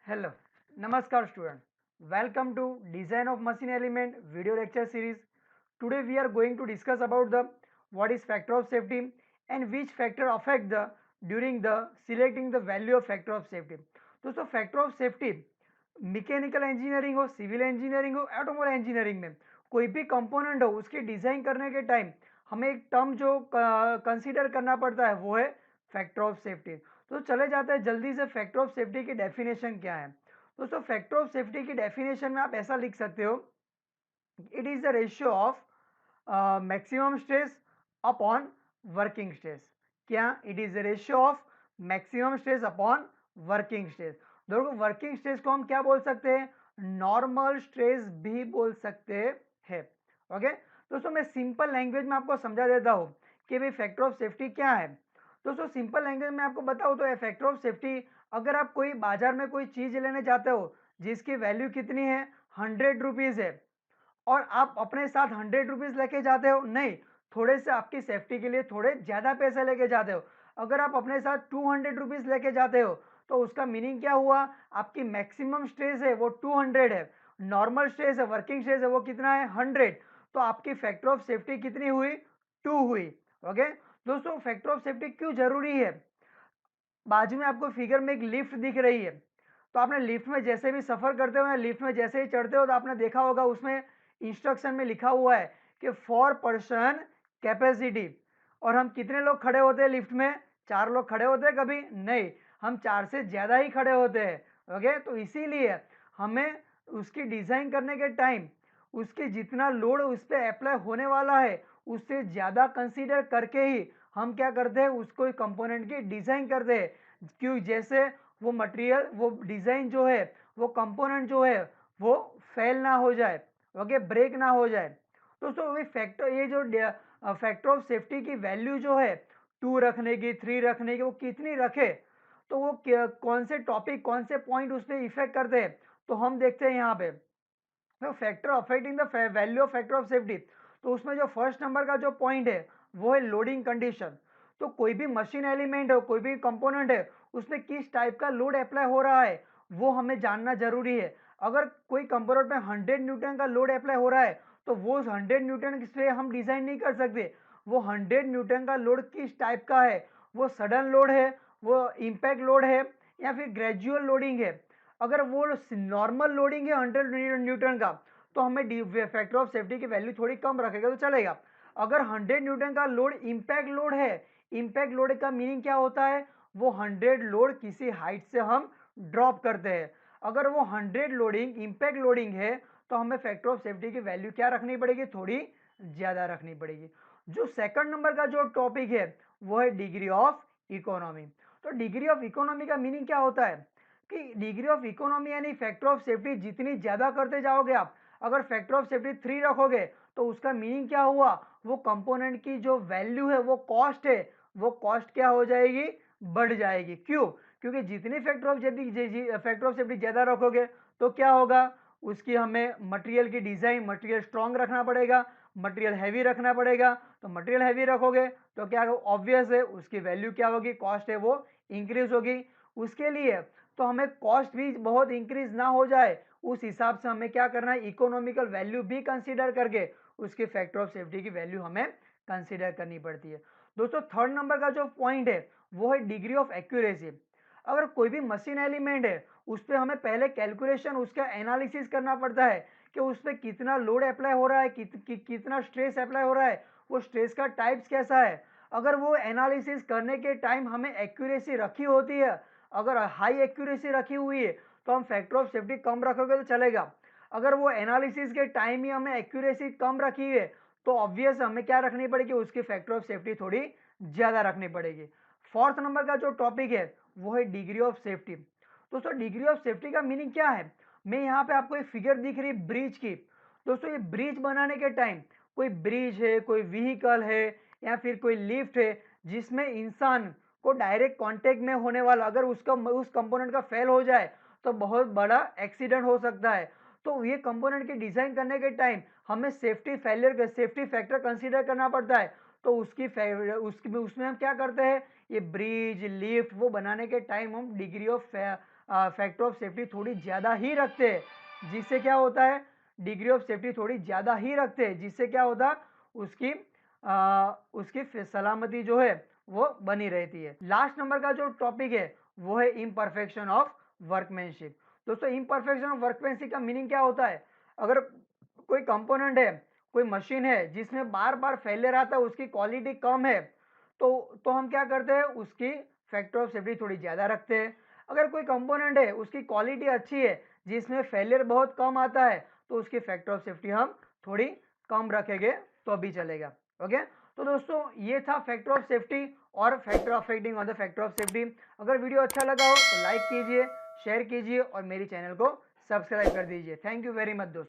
Hello, Namaskar student. Welcome to Design of Machine Element video lecture series. Today we are going to discuss about the what is factor of safety and which factor affect the during the selecting the value of factor of safety. दोस्तों factor of safety mechanical engineering हो, civil engineering हो, automobile engineering में कोई भी component हो उसके design करने के टाइम हमें एक टर्म जो कंसीडर करना पड़ता है वो है फैक्टर ऑफ सेफ्टी। तो चले जाते हैं जल्दी से फैक्टर ऑफ सेफ्टी की डेफिनेशन क्या है। दोस्तों फैक्टर ऑफ सेफ्टी की डेफिनेशन में आप ऐसा लिख सकते हो, it is the ratio of maximum stress upon working stress. क्या? It is the ratio of maximum stress upon working stress. देखो वर्किंग स्ट्रेस को हम क्या बोल सकते हैं? नॉर्मल स्ट्रेस भी बोल सकते हैं। ओके दोस्तों, मैं सिंपल लैंग्वेज में आपको समझा देता हूं कि भाई फैक्टर ऑफ सेफ्टी क्या है। दोस्तों सिंपल लैंग्वेज में आपको बताऊं तो फैक्टर ऑफ सेफ्टी, अगर आप कोई बाजार में कोई चीज लेने जाते हो जिसकी वैल्यू कितनी है, 100 रुपीज है, और आप अपने साथ 100 रुपीज लेके जाते हो, नहीं, थोड़े से आपकी सेफ्टी के लिए थोड़े ज्यादा पैसे लेके जाते हो। अगर आप अपने साथ 200 रुपीज लेके जाते हो तो उसका मीनिंग क्या हुआ? आपकी मैक्सिमम स्ट्रेस है वो 200 है, नॉर्मल स्ट्रेस है, वर्किंग स्ट्रेस है वो कितना है? 100। तो आपकी फैक्टर ऑफ सेफ्टी कितनी हुई? 2 हुई। ओके दोस्तों, फैक्टर ऑफ सेफ्टी क्यों जरूरी है? बाजू में आपको फिगर में एक लिफ्ट दिख रही है, तो आपने लिफ्ट में जैसे भी सफर करते हो या लिफ्ट में जैसे ही चढ़ते हो तो आपने देखा होगा उसमें इंस्ट्रक्शन में लिखा हुआ है कि 4 पर्सन कैपेसिटी। और हम कितने लोग खड़े होते हैं लिफ्ट में? 4 लोग खड़े होते हैं? कभी नहीं, हम 4 से ज्यादा ही खड़े होते हैं। ओके, तो इसीलिए हमें उसकी डिजाइन करने के टाइम उसके जितना लोड उस पर अप्लाई होने वाला है उससे ज्यादा कंसीडर करके ही हम क्या करते हैं, उसको कंपोनेंट की डिजाइन करते हैं। क्यों? जैसे वो मटेरियल, वो डिजाइन जो है, वो कंपोनेंट जो है वो फेल ना हो जाए, ओके, ब्रेक ना हो जाए। दोस्तों ये जो फैक्टर ऑफ सेफ्टी की वैल्यू जो है 2 रखने की, 3 रखने की, वो कितनी रखे तो वो कौन से टॉपिक, कौन से पॉइंट उस पर इफेक्ट करते हैं, तो हम देखते हैं यहाँ पे। तो factor affecting the value of factor of safety, तो उसमें जो फर्स्ट नंबर का जो पॉइंट है वो है लोडिंग कंडीशन। तो कोई भी मशीन एलिमेंट हो, कोई भी कंपोनेंट है, उसमें किस टाइप का लोड अप्लाई हो रहा है वो हमें जानना जरूरी है। अगर कोई कंपोनेंट में 100 न्यूटन का लोड अप्लाई हो रहा है तो वो 100 न्यूटन से हम डिजाइन नहीं कर सकते। वो 100 न्यूटन का लोड किस टाइप का है, वो सडन लोड है, वो इम्पैक्ट लोड है, या फिर ग्रेजुअल लोडिंग है। अगर वो नॉर्मल लोडिंग है 100 न्यूटन का तो हमें फैक्टर ऑफ सेफ्टी की वैल्यू थोड़ी कम रखेगा तो चलेगा। अगर 100 न्यूटन का लोड इम्पैक्ट लोड है, इम्पैक्ट लोड का मीनिंग क्या होता है? वो 100 लोड किसी हाइट से हम ड्रॉप करते हैं। अगर वो 100 लोडिंग इम्पैक्ट लोडिंग है तो हमें फैक्टर ऑफ सेफ्टी की वैल्यू क्या रखनी पड़ेगी? थोड़ी ज्यादा रखनी पड़ेगी। जो सेकंड नंबर का जो टॉपिक है वो है डिग्री ऑफ इकोनॉमी। तो डिग्री ऑफ इकोनॉमी का मीनिंग क्या होता है कि डिग्री ऑफ इकोनॉमी यानी फैक्टर ऑफ सेफ्टी जितनी ज्यादा करते जाओगे आप, अगर फैक्टर ऑफ सेफ्टी 3 रखोगे तो उसका मीनिंग क्या हुआ? वो कंपोनेंट की जो वैल्यू है, वो कॉस्ट है, वो कॉस्ट क्या हो जाएगी? बढ़ जाएगी। क्यों? क्योंकि जितनी फैक्टर ऑफ सेफ्टी ज्यादा रखोगे तो क्या होगा? उसकी हमें मटेरियल की डिजाइन, मटेरियल स्ट्रॉन्ग रखना पड़ेगा, मटेरियल हैवी रखना पड़ेगा। तो मटेरियल हैवी रखोगे तो क्या ऑब्वियस है उसकी वैल्यू क्या होगी? कॉस्ट है वो इंक्रीज होगी। उसके लिए तो हमें कॉस्ट भी बहुत इंक्रीज ना हो जाए उस हिसाब से हमें क्या करना है? इकोनॉमिकल वैल्यू भी कंसीडर करके उसके फैक्टर ऑफ सेफ्टी की वैल्यू हमें कंसीडर करनी पड़ती है। दोस्तों थर्ड नंबर का जो पॉइंट है वो है डिग्री ऑफ एक्यूरेसी। अगर कोई भी मशीन एलिमेंट है उस पर हमें पहले कैलकुलेशन, उसका एनालिसिस करना पड़ता है कि उस पर कितना लोड अप्लाई हो रहा है, कितना स्ट्रेस अप्लाई हो रहा है, वो स्ट्रेस का टाइप्स कैसा है। अगर वो एनालिसिस करने के टाइम हमें एक्यूरेसी रखी होती है, अगर हाई एक्यूरेसी रखी हुई है तो हम फैक्टर ऑफ सेफ्टी कम रखोगे तो चलेगा। अगर वो एनालिसिस के टाइम ही हमें एक्यूरेसी कम रखी है तो ऑब्वियस हमें क्या रखनी पड़ेगी? उसकी फैक्टर ऑफ सेफ्टी थोड़ी ज्यादा रखनी पड़ेगी। फोर्थ नंबर का जो टॉपिक है वो है डिग्री ऑफ सेफ्टी। दोस्तों डिग्री ऑफ सेफ्टी का मीनिंग क्या है? मैं यहाँ पे आपको एक फिगर दिख रही ब्रिज की। दोस्तों ये ब्रिज बनाने के टाइम कोई ब्रिज है, कोई व्हीकल है, या फिर कोई लिफ्ट है जिसमें इंसान को डायरेक्ट कांटेक्ट में होने वाला, अगर उसका उस कंपोनेंट का फेल हो जाए तो बहुत बड़ा एक्सीडेंट हो सकता है। तो ये कंपोनेंट की डिजाइन करने के टाइम हमें सेफ्टी फैक्टर कंसीडर करना पड़ता है। तो उसमें हम क्या करते हैं? ये ब्रिज, लिफ्ट वो बनाने के टाइम हम degree of factor of safety थोड़ी ज़्यादा ही रखते हैं, जिससे क्या होता है, डिग्री ऑफ सेफ्टी थोड़ी ज़्यादा ही रखते हैं, जिससे क्या होता है, उसकी सलामती जो है वो बनी रहती है। लास्ट नंबर का जो टॉपिक है वो है इम्परफेक्शन ऑफ वर्कमैनशिप। दोस्तों इम्परफेक्शन ऑफ वर्कमैनशिप का मीनिंग क्या होता है, अगर कोई कंपोनेंट है, कोई मशीन है जिसमें बार बार फेलियर आता है, उसकी क्वालिटी कम है, तो हम क्या करते हैं, उसकी फैक्टर ऑफ सेफ्टी थोड़ी ज़्यादा रखते हैं। अगर कोई कंपोनेंट है उसकी क्वालिटी अच्छी है, जिसमें फेलियर बहुत कम आता है, तो उसकी फैक्टर ऑफ सेफ्टी हम थोड़ी कम रखेंगे तो भी चलेगा। ओके, तो दोस्तों ये था फैक्टर ऑफ सेफ्टी और factor affecting on the factor of safety. अगर वीडियो अच्छा लगा हो तो लाइक कीजिए, शेयर कीजिए और मेरी चैनल को सब्सक्राइब कर दीजिए। थैंक यू वेरी मच दोस्तों।